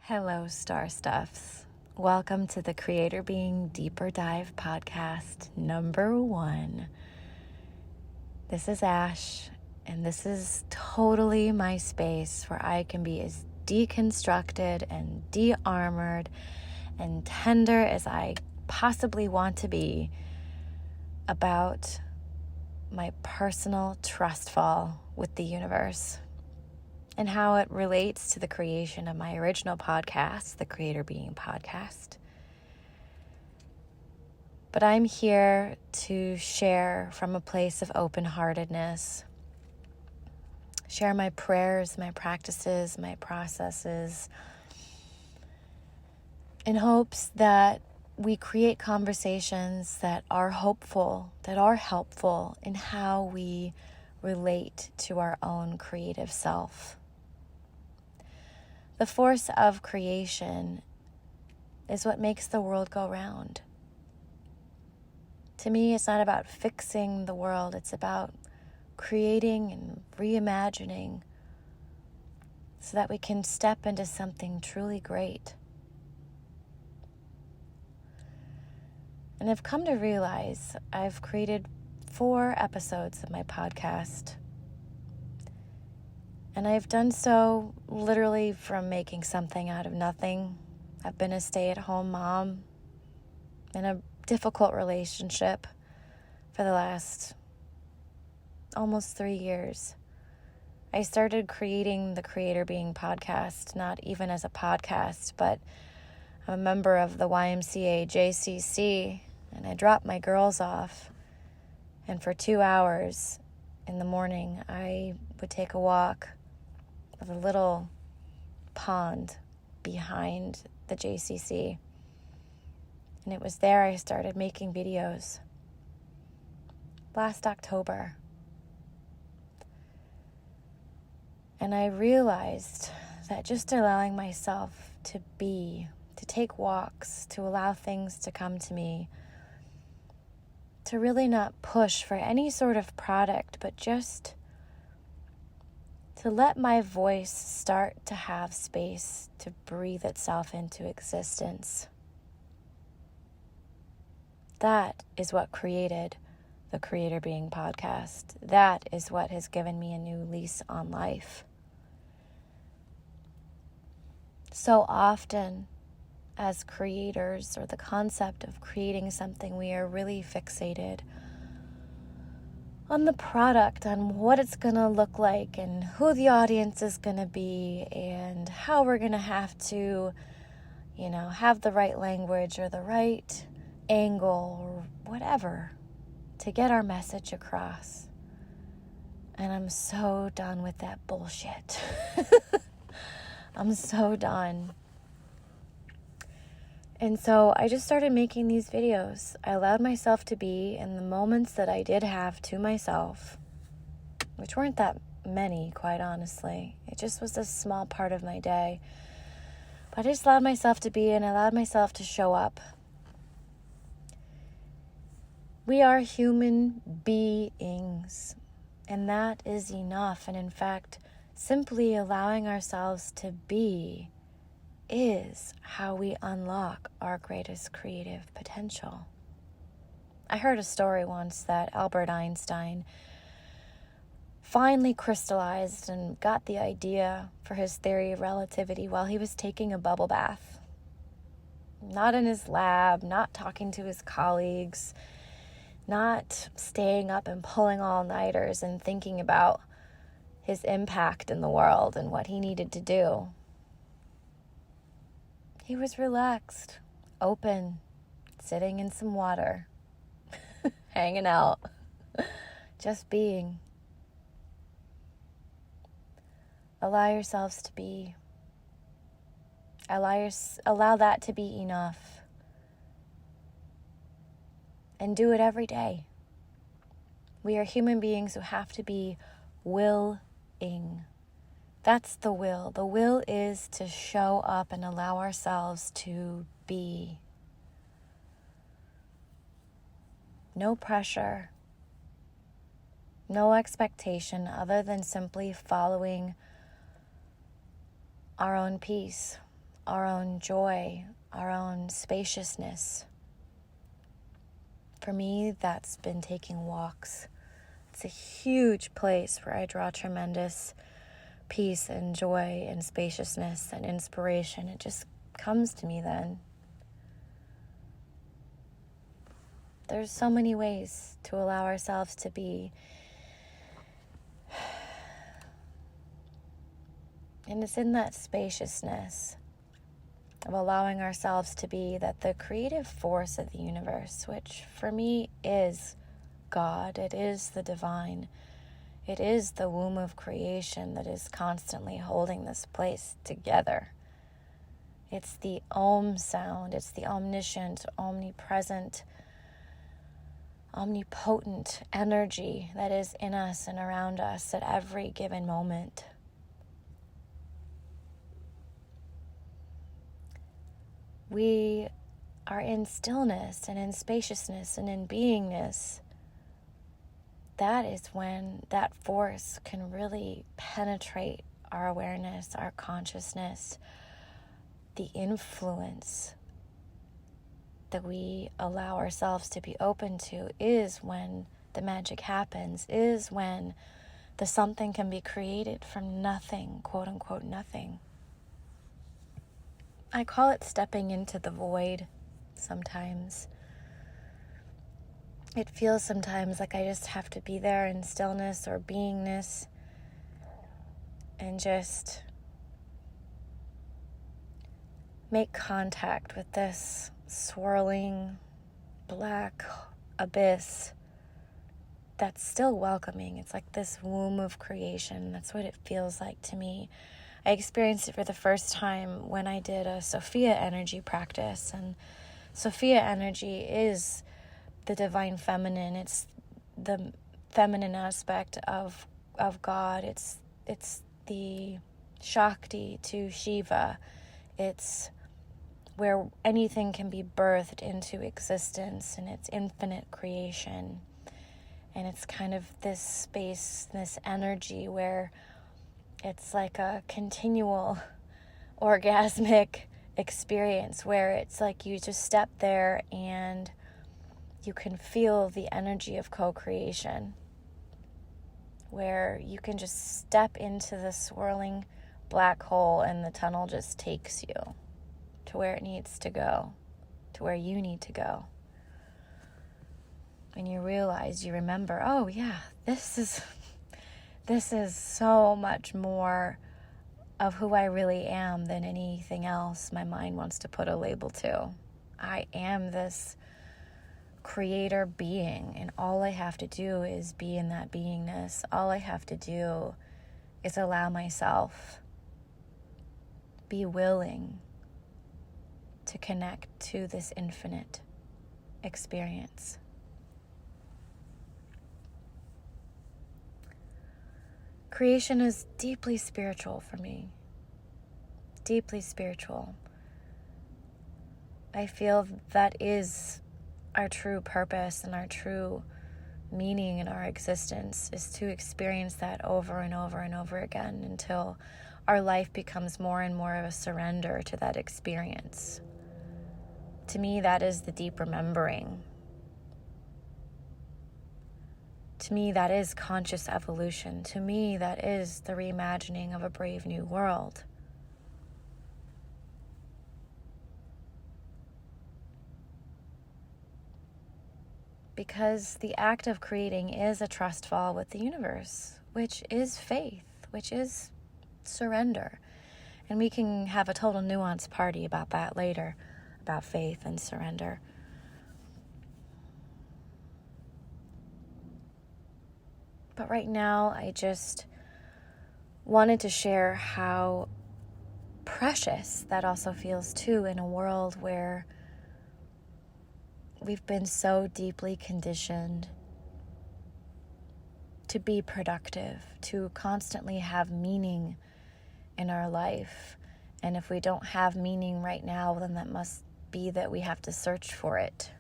Hello, Star Stuffs. Welcome to the Creator Being Deeper Dive podcast #1. This is Ash, and this is totally my space where I can be as deconstructed and de-armored and tender as I possibly want to be about my personal trust fall with the universe and how it relates to the creation of my original podcast, the Creator Being Podcast. But I'm here to share from a place of open-heartedness, share my prayers, my practices, my processes, in hopes that we create conversations that are hopeful, that are helpful in how we relate to our own creative self. The force of creation is what makes the world go round. To me, it's not about fixing the world. It's about creating and reimagining so that we can step into something truly great. And I've come to realize I've created 4 episodes of my podcast. And I've done so literally from making something out of nothing. I've been a stay-at-home mom in a difficult relationship for the last almost 3 years. I started creating the Creator Being Podcast, not even as a podcast, but I'm a member of the YMCA JCC, and I dropped my girls off. And for 2 hours in the morning, I would take a walk of a little pond behind the JCC. And it was there I started making videos last October. And I realized that just allowing myself to be, to take walks, to allow things to come to me, to really not push for any sort of product, but just to let my voice start to have space to breathe itself into existence. That is what created the Creator Being Podcast. That is what has given me a new lease on life. So often, as creators, or the concept of creating something, we are really fixated on the product, on what it's going to look like and who the audience is going to be and how we're going to have to, have the right language or the right angle or whatever to get our message across. And I'm so done with that bullshit. I'm so done. And so I just started making these videos. I allowed myself to be in the moments that I did have to myself, which weren't that many, quite honestly. It just was a small part of my day. But I just allowed myself to be, and I allowed myself to show up. We are human beings, and that is enough. And in fact, simply allowing ourselves to be is how we unlock our greatest creative potential. I heard a story once that Albert Einstein finally crystallized and got the idea for his theory of relativity while he was taking a bubble bath. Not in his lab, not talking to his colleagues, not staying up and pulling all-nighters and thinking about his impact in the world and what he needed to do. He was relaxed, open, sitting in some water, hanging out, just being. Allow yourselves to be. Allow that to be enough. And do it every day. We are human beings who have to be willing. That's the will. The will is to show up and allow ourselves to be. No pressure. No expectation other than simply following our own peace, our own joy, our own spaciousness. For me, that's been taking walks. It's a huge place where I draw tremendous peace and joy and spaciousness and inspiration. It just comes to me then. There's so many ways to allow ourselves to be. And it's in that spaciousness of allowing ourselves to be that the creative force of the universe, which for me is God, it is the divine, it is the womb of creation that is constantly holding this place together. It's the Om sound, it's the omniscient, omnipresent, omnipotent energy that is in us and around us at every given moment. We are in stillness and in spaciousness and in beingness. That is when that force can really penetrate our awareness, our consciousness, the influence that we allow ourselves to be open to is when the magic happens, is when the something can be created from nothing, quote unquote, nothing. I call it stepping into the void sometimes. It feels sometimes like I just have to be there in stillness or beingness and just make contact with this swirling black abyss that's still welcoming. It's like this womb of creation. That's what it feels like to me. I experienced it for the first time when I did a Sophia energy practice. And Sophia energy is the divine feminine. It's the feminine aspect of God. It's the Shakti to Shiva. It's where anything can be birthed into existence, and it's infinite creation. And it's kind of this space, this energy where it's like a continual orgasmic experience where it's like you just step there and you can feel the energy of co-creation, where you can just step into the swirling black hole and the tunnel just takes you to where it needs to go, to where you need to go. And you realize, you remember, oh yeah, this is so much more of who I really am than anything else my mind wants to put a label to. I am this creator being, and all I have to do is be in that beingness. All I have to do is allow myself, be willing to connect to this infinite experience. Creation is deeply spiritual for me. Deeply spiritual. I feel that is our true purpose and our true meaning in our existence, is to experience that over and over and over again until our life becomes more and more of a surrender to that experience. To me, that is the deep remembering. To me, that is conscious evolution. To me, that is the reimagining of a brave new world. Because the act of creating is a trust fall with the universe, which is faith, which is surrender. And we can have a total nuance party about that later, about faith and surrender. But right now, I just wanted to share how precious that also feels too, in a world where we've been so deeply conditioned to be productive, to constantly have meaning in our life. And if we don't have meaning right now, then that must be that we have to search for it.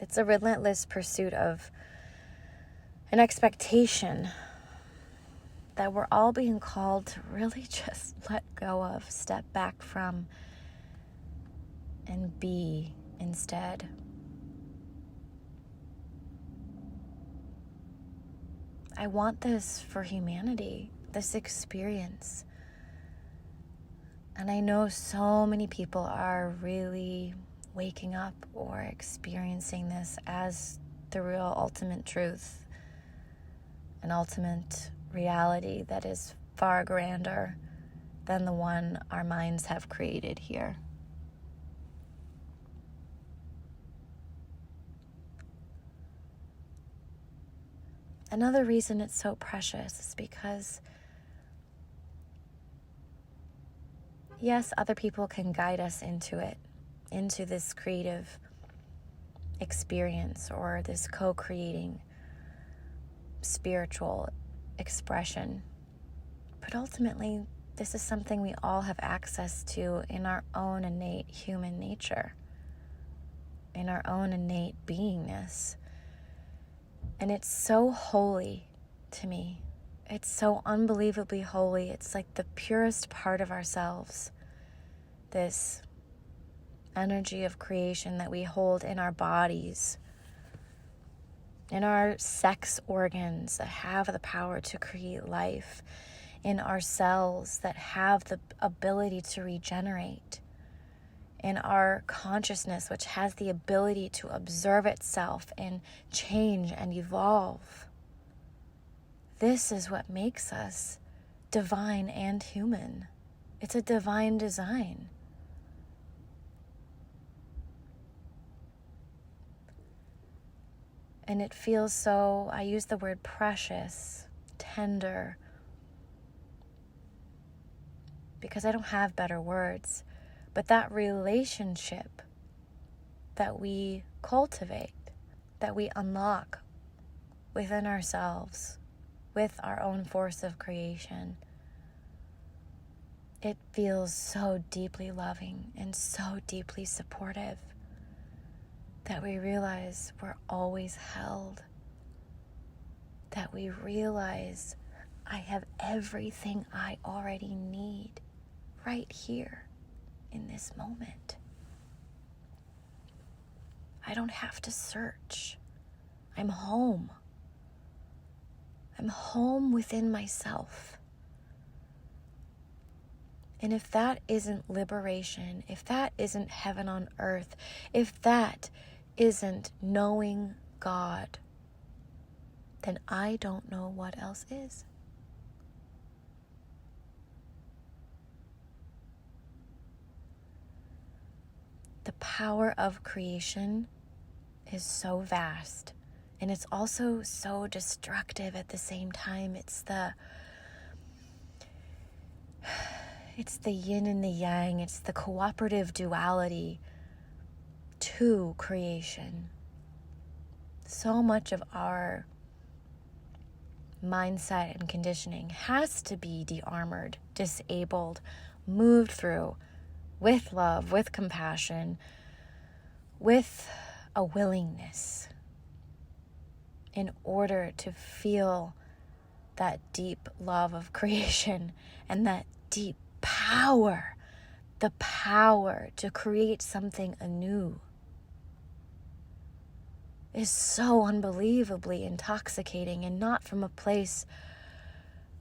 It's a relentless pursuit of an expectation that we're all being called to really just let go of, step back from, and be instead. I want this for humanity, this experience. And I know so many people are really waking up or experiencing this as the real ultimate truth, an ultimate reality that is far grander than the one our minds have created here. Another reason it's so precious is because, yes, other people can guide us into it, into this creative experience or this co-creating spiritual expression. But ultimately, this is something we all have access to in our own innate human nature, in our own innate beingness. And it's so holy to me. It's so unbelievably holy. It's like the purest part of ourselves. This energy of creation that we hold in our bodies, in our sex organs that have the power to create life, in our cells that have the ability to regenerate, in our consciousness, which has the ability to observe itself and change and evolve. This is what makes us divine and human. It's a divine design. And it feels so, I use the word precious, tender, because I don't have better words. But that relationship that we cultivate, that we unlock within ourselves, with our own force of creation, it feels so deeply loving and so deeply supportive that we realize we're always held, that we realize I have everything I already need right here in this moment. I don't have to search. I'm home. I'm home within myself. And if that isn't liberation, if that isn't heaven on earth, if that isn't knowing God, then I don't know what else is. The power of creation is so vast, and it's also so destructive at the same time. It's the yin and the yang. It's the cooperative duality to creation. So much of our mindset and conditioning has to be de-armored, disabled, moved through with love, with compassion, with a willingness in order to feel that deep love of creation and that deep power, the power to create something anew, is so unbelievably intoxicating, and not from a place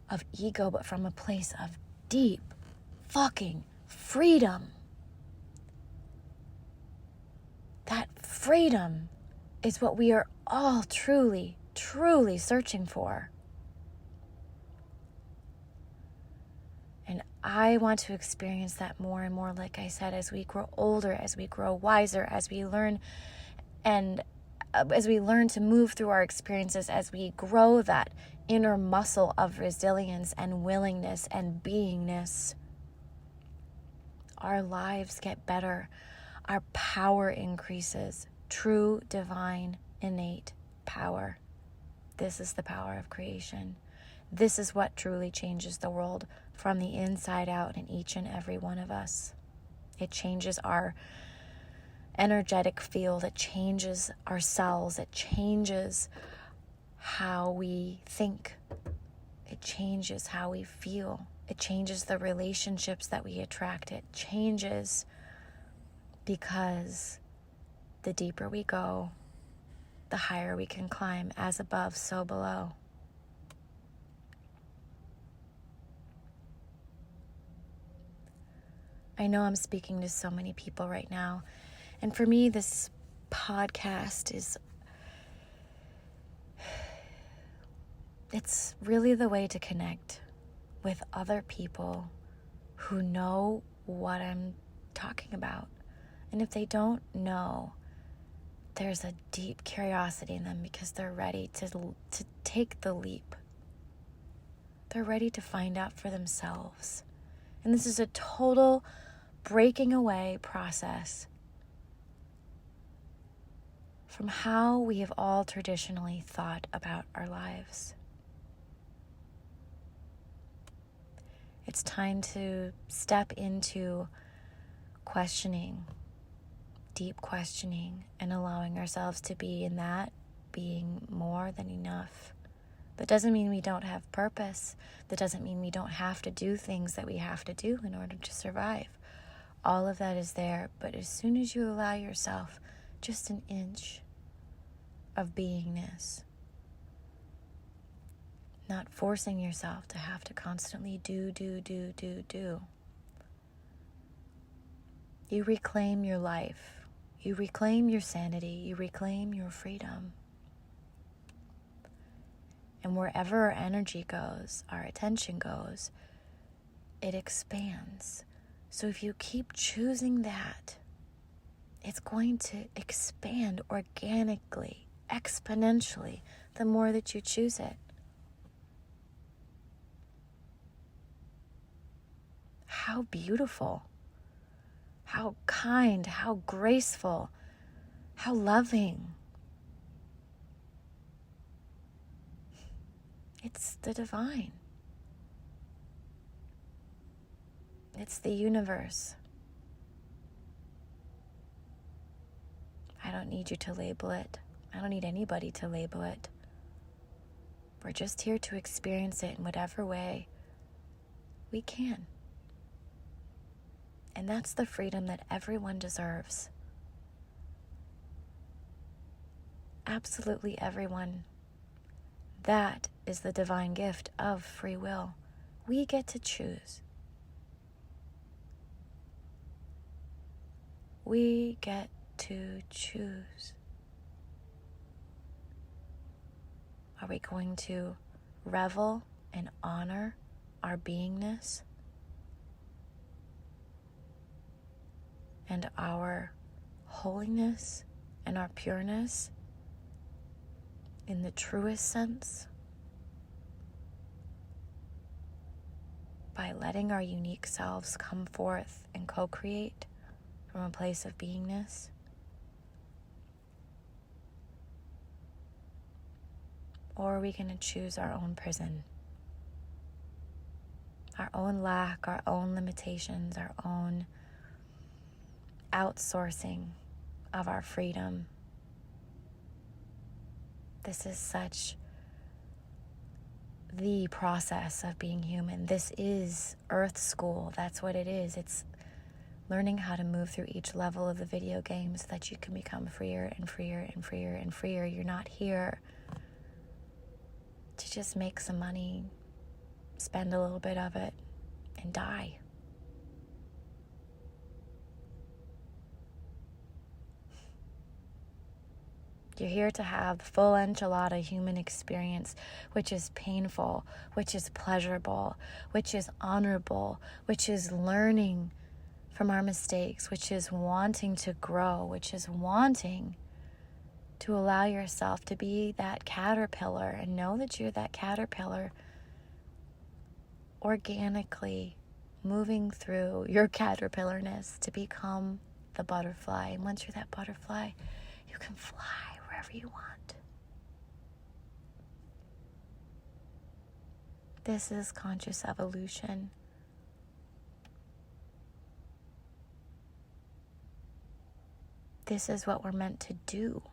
of ego, but from a place of deep fucking freedom. That freedom is what we are all truly, truly searching for. And I want to experience that more and more, like I said, as we grow older, as we grow wiser, as we learn to move through our experiences, as we grow that inner muscle of resilience and willingness and beingness, our lives get better. Our power increases. True, divine, innate power. This is the power of creation. This is what truly changes the world from the inside out in each and every one of us. It changes our energetic field. It changes our cells. It changes how we think. It changes how we feel. It changes the relationships that we attract. It changes because the deeper we go, the higher we can climb, as above, so below. I know I'm speaking to so many people right now, and for me, this podcast it's really the way to connect with other people who know what I'm talking about. And if they don't know, there's a deep curiosity in them because they're ready to take the leap. They're ready to find out for themselves. And this is a total breaking away process from how we have all traditionally thought about our lives. It's time to step into questioning, deep questioning, and allowing ourselves to be in that being more than enough. That doesn't mean we don't have purpose. That doesn't mean we don't have to do things that we have to do in order to survive. All of that is there, but as soon as you allow yourself just an inch of beingness, not forcing yourself to have to constantly do, you reclaim your life, you reclaim your sanity, you reclaim your freedom. And wherever our energy goes, our attention goes, it expands. So if you keep choosing that, it's going to expand organically, exponentially, the more that you choose it. How beautiful, how kind, how graceful, how loving. It's the divine. It's the universe. I don't need you to label it. I don't need anybody to label it. We're just here to experience it in whatever way we can. And that's the freedom that everyone deserves. Absolutely everyone. That is the divine gift of free will. We get to choose. We get to choose. Are we going to revel and honor our beingness and our holiness and our pureness in the truest sense by letting our unique selves come forth and co-create from a place of beingness? Or are we going to choose our own prison? Our own lack, our own limitations, our own outsourcing of our freedom. This is such the process of being human. This is Earth School. That's what it is. It's learning how to move through each level of the video game so that you can become freer and freer and freer and freer. You're not here to just make some money, spend a little bit of it, and die. You're here to have the full enchilada human experience, which is painful, which is pleasurable, which is honorable, which is learning from our mistakes, which is wanting to grow, which is wanting to allow yourself to be that caterpillar and know that you're that caterpillar organically moving through your caterpillarness to become the butterfly. And once you're that butterfly, you can fly wherever you want. This is conscious evolution. This is what we're meant to do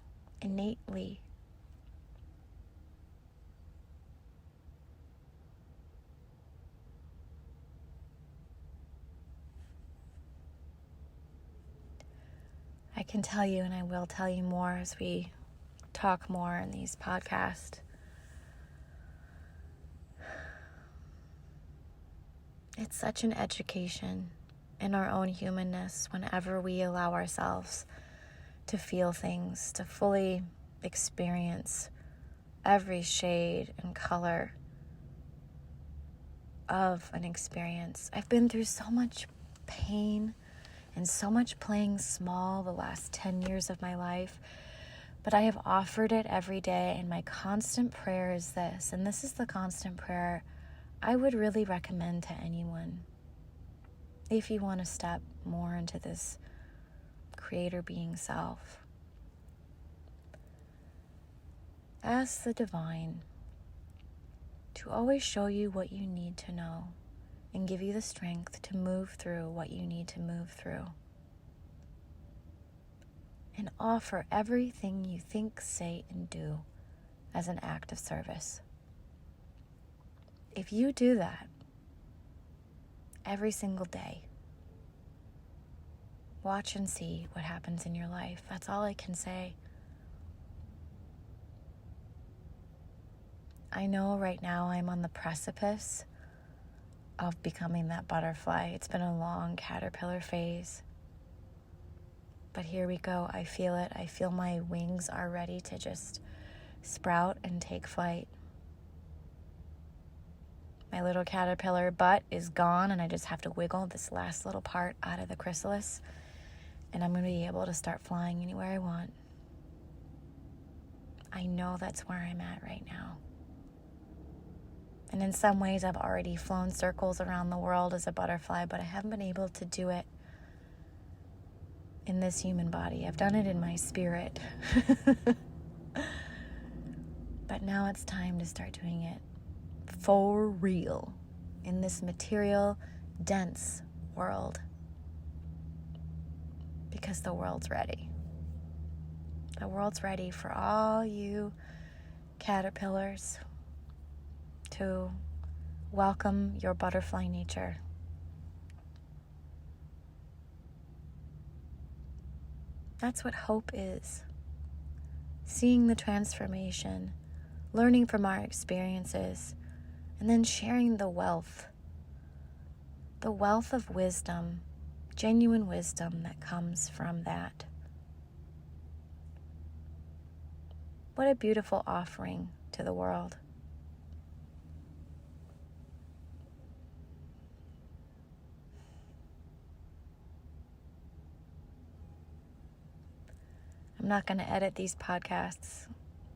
innately. can tell you, and I will tell you more as we talk more in these podcasts, it's such an education in our own humanness whenever we allow ourselves to feel things, to fully experience every shade and color of an experience. I've been through so much pain and so much playing small the last 10 years of my life, but I have offered it every day, and my constant prayer is this, and this is the constant prayer I would really recommend to anyone. If you want to step more into this creator being self, ask the divine to always show you what you need to know and give you the strength to move through what you need to move through. And offer everything you think, say, and do as an act of service. If you do that every single day, watch and see what happens in your life. That's all I can say. I know right now I'm on the precipice of becoming that butterfly. It's been a long caterpillar phase. But here we go. I feel it. I feel my wings are ready to just sprout and take flight. My little caterpillar butt is gone, and I just have to wiggle this last little part out of the chrysalis, and I'm going to be able to start flying anywhere I want. I know that's where I'm at right now. And in some ways, I've already flown circles around the world as a butterfly, but I haven't been able to do it in this human body. I've done it in my spirit. But now it's time to start doing it for real in this material, dense world. Because the world's ready. The world's ready for all you caterpillars to welcome your butterfly nature. That's what hope is. Seeing the transformation, learning from our experiences, and then sharing the wealth of wisdom, genuine wisdom that comes from that. What a beautiful offering to the world. I'm not going to edit these podcasts,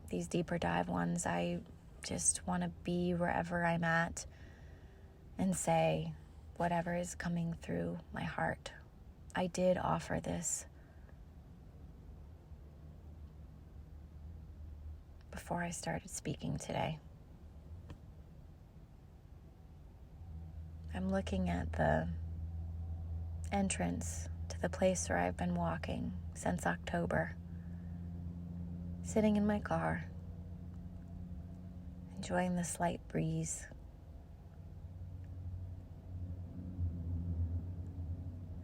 these deeper dive ones. I just want to be wherever I'm at and say whatever is coming through my heart. I did offer this before I started speaking today. I'm looking at the entrance to the place where I've been walking since October, sitting in my car, enjoying the slight breeze.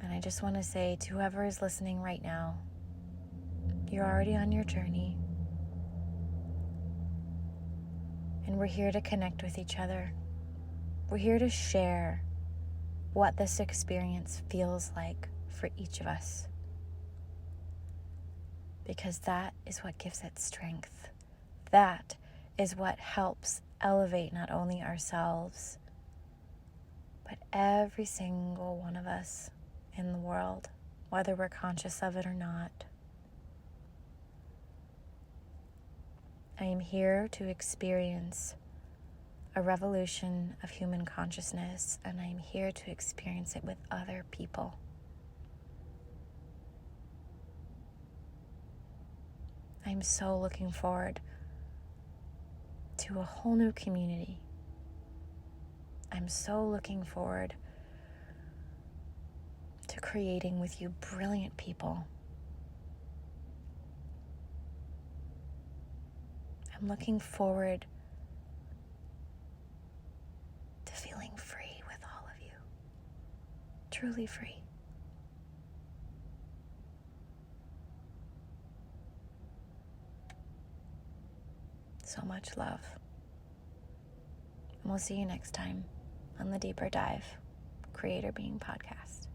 And I just want to say to whoever is listening right now, you're already on your journey. And we're here to connect with each other. We're here to share what this experience feels like for each of us. Because that is what gives it strength. That is what helps elevate not only ourselves, but every single one of us in the world, whether we're conscious of it or not. I am here to experience a revolution of human consciousness, and I am here to experience it with other people. I'm so looking forward to a whole new community. I'm so looking forward to creating with you brilliant people. I'm looking forward to feeling free with all of you. Truly free. so much love. And we'll see you next time on the Deeper Dive Creator Being Podcast.